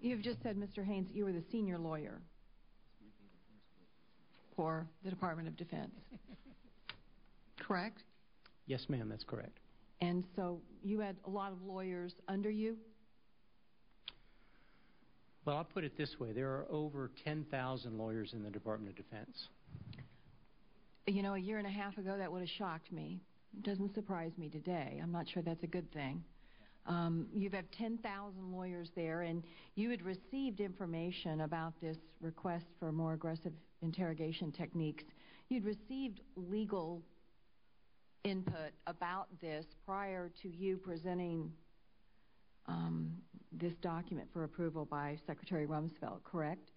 You've just said, Mr. Haynes, that you were the senior lawyer for the Department of Defense. Correct? Yes, ma'am, that's correct. And so you had a lot of lawyers under you? Well, I'll put it this way. There are over 10,000 lawyers in the Department of Defense. You know, a year and a half ago, that would have shocked me. It doesn't surprise me today. I'm not sure that's a good thing. You've had 10,000 lawyers there, and you had received information about this request for more aggressive interrogation techniques. You'd received legal input about this prior to you presenting this document for approval by Secretary Rumsfeld, correct?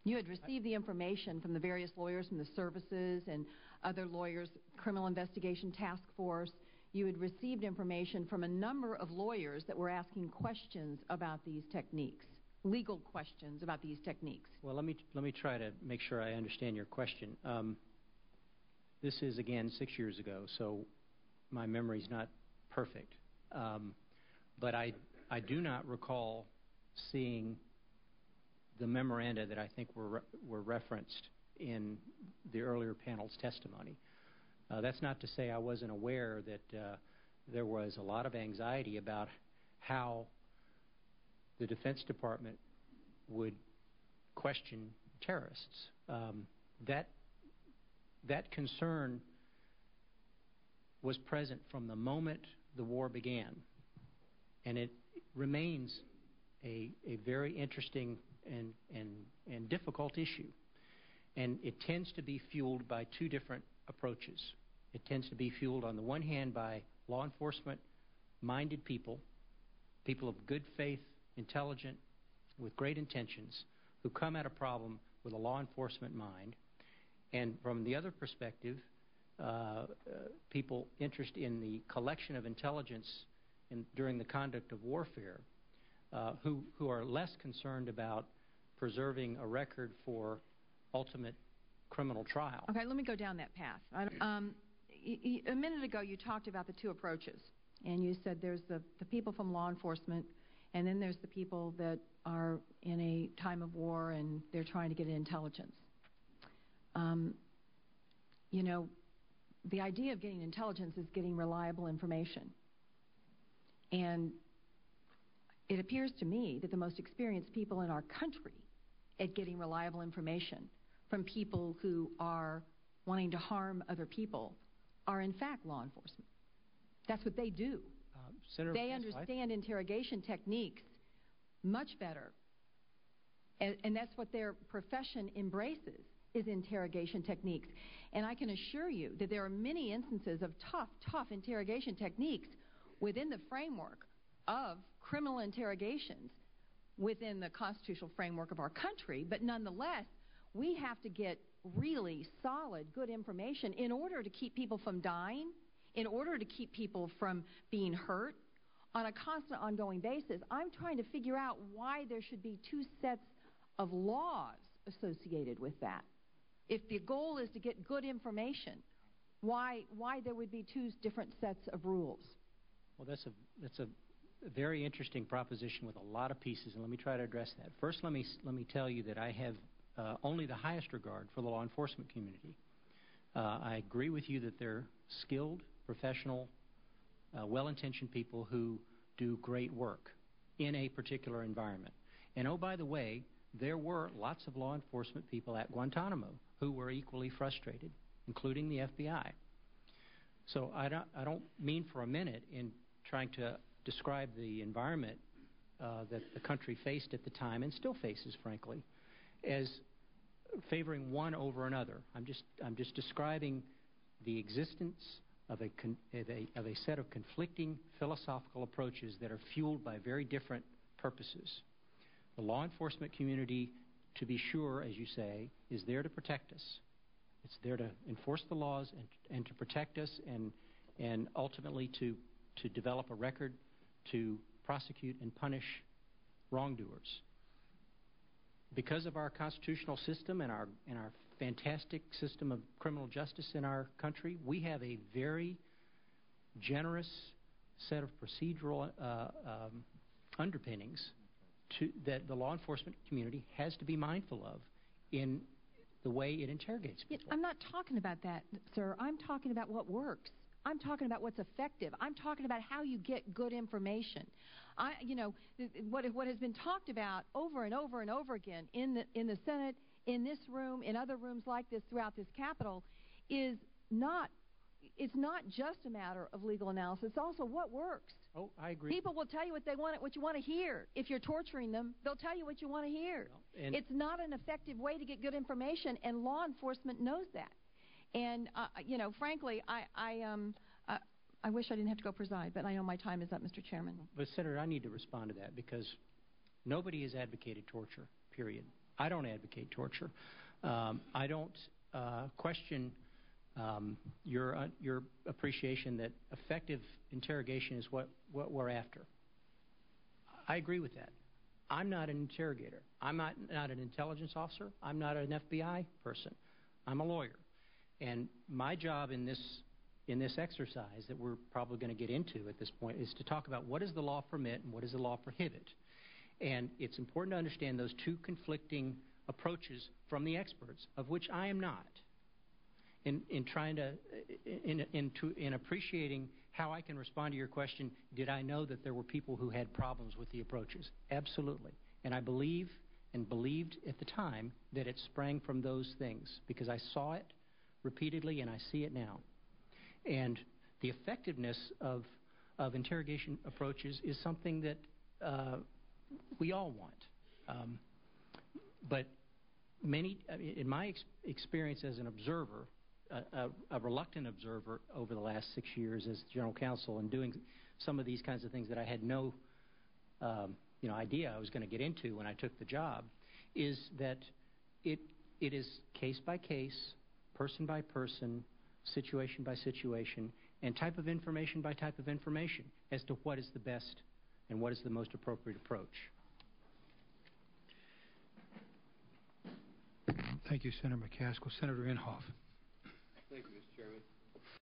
You had received the information from the various lawyers from the services and other lawyers, Criminal Investigation Task Force. You had received information from a number of lawyers that were asking questions about these techniques, legal questions about these techniques. Well, let me try to make sure I understand your question. This is, again, 6 years ago, so my memory's not perfect. But I do not recall seeing the memoranda that I think were referenced in the earlier panel's testimony. That's not to say I wasn't aware that there was a lot of anxiety about how the Defense Department would question terrorists. That concern was present from the moment the war began, and it remains a very interesting and difficult issue. And it tends to be fueled by two different approaches. It tends to be fueled on the one hand by law enforcement-minded people, people of good faith, intelligent, with great intentions, who come at a problem with a law enforcement mind. And from the other perspective, people interested in the collection of intelligence during the conduct of warfare, who are less concerned about preserving a record for ultimate criminal trial. Okay, let me go down that path. A minute ago, you talked about the two approaches, and you said there's the people from law enforcement, and then there's the people that are in a time of war and they're trying to get intelligence. You know, the idea of getting intelligence is getting reliable information. And it appears to me that the most experienced people in our country at getting reliable information from people who are wanting to harm other people are in fact law enforcement. That's what they do. They understand interrogation techniques much better. And that's what their profession embraces, is interrogation techniques. And I can assure you that there are many instances of tough interrogation techniques within the framework of criminal interrogations within the constitutional framework of our country, but nonetheless, we have to get really solid, good information in order to keep people from dying, in order to keep people from being hurt on a constant, ongoing basis. I'm trying to figure out why there should be two sets of laws associated with that. If the goal is to get good information, why there would be two different sets of rules? Well, that's a very interesting proposition with a lot of pieces, and let me try to address that. First, let me tell you that I have only the highest regard for the law enforcement community. I agree with you that they're skilled, professional, well-intentioned people who do great work in a particular environment. And oh, by the way, there were lots of law enforcement people at Guantanamo who were equally frustrated, including the FBI. So I don't mean for a minute in trying to describe the environment that the country faced at the time and still faces, frankly, as favoring one over another. I'm just describing the existence of a set of conflicting philosophical approaches that are fueled by very different purposes. The law enforcement community, to be sure, as you say, is there to protect us. It's there to enforce the laws and to protect us and ultimately to develop a record to prosecute and punish wrongdoers. Because of our constitutional system and our fantastic system of criminal justice in our country, we have a very generous set of procedural underpinnings that the law enforcement community has to be mindful of in the way it interrogates people. I'm not talking about that, sir. I'm talking about what works. I'm talking about what's effective. I'm talking about how you get good information. What has been talked about over and over and over again in the Senate, in this room, in other rooms like this throughout this Capitol, is not. It's not just a matter of legal analysis. It's also what works. Oh, I agree. People will tell you what you want to hear. If you're torturing them, they'll tell you what you want to hear. Well, it's not an effective way to get good information, and law enforcement knows that. And frankly, I wish I didn't have to go preside, but I know my time is up, Mr. Chairman. But Senator, I need to respond to that because nobody has advocated torture. Period. I don't advocate torture. I don't question your appreciation that effective interrogation is what we're after. I agree with that. I'm not an interrogator. I'm not an intelligence officer. I'm not an FBI person. I'm a lawyer. And my job in this exercise that we're probably going to get into at this point is to talk about what does the law permit and what does the law prohibit. And it's important to understand those two conflicting approaches from the experts, of which I am not. In appreciating how I can respond to your question, did I know that there were people who had problems with the approaches? Absolutely. And I believed at the time that it sprang from those things because I saw it repeatedly and I see it now. And the effectiveness of interrogation approaches is something that we all want. But in my experience as an observer, a reluctant observer over the last 6 years as general counsel and doing some of these kinds of things that I had no idea I was going to get into when I took the job, is that it is case by case, person by person, situation by situation, and type of information by type of information as to what is the best and what is the most appropriate approach. Thank you, Senator McCaskill. Senator Inhofe.